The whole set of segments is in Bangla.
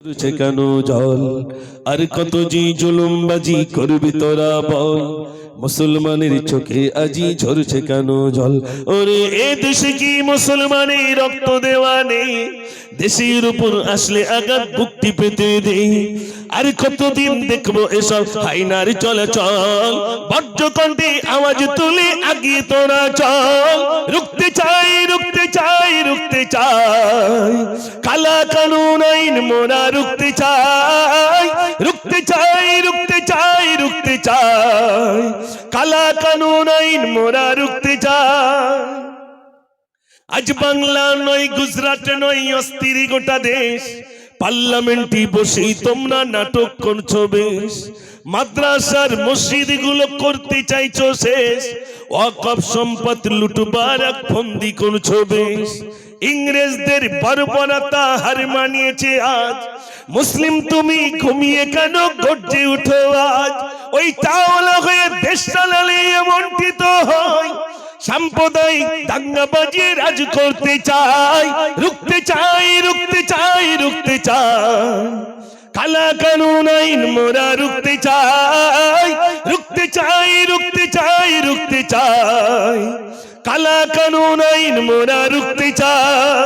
কেন জল আর কত জি জুলুমবাজি করবি তোরা বল মুসলমানের চোখে আজি ঝরছে কেন জল ওরে এ দেশে কি মুসলমানের রক্ত দেওয়া নেই দেশের উপর আসলে আঘাত মুক্তি পেতে দে আর কতদিন দেখবো এসব হাইনার চলাচল বজ্র কণ্ঠে আওয়াজ তুলে আগিয়ে তোরা চল রুখতে চাই রুখতে চাই রুখতে চাই কালা কানুন আইন মোরা রুখতে চাই রুখতে চাই রুখতে চাই রুখতে চাই কালা কানুন আইন মোরা রুখতে চাই আজ বাংলা নয় গুজরাট নয় অস্থির গোটা দেশ পার্লামেন্টে বসেই তোমরা নাটক করছো বেশ মাদ্রাসার মসজিদ গুলো করতে চাইছো শেষ ওয়াকফ সম্পদ লুটবার এক ফন্দি করছো বেশ ইংরেজদের বর্বরতা হার মানিয়েছে আজ মুসলিম তুমি ঘুমিয়ে কেন গর্জে উঠো আজ ওই তাওলা হয়ে দেশ চালালে এমনটি তো হয় সাম্প্রদায়িক দাঙ্গাবাজি রাজ করতে চাই রুখতে চাই রুখতে চাই রুখতে চাই কালা কানুন আইন মোরা রুখতে চাই রুখতে চাই রুখতে চাই রুখতে চাই কালা কানুন আইন মোরা রুখতে চাই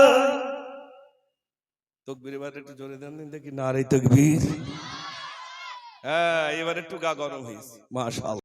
তকবীর এবার একটু জোরে দেন দেখি নারে তকবীর হ্যাঁ এবার একটু গা গরম হয়েছে মাশাআল্লাহ।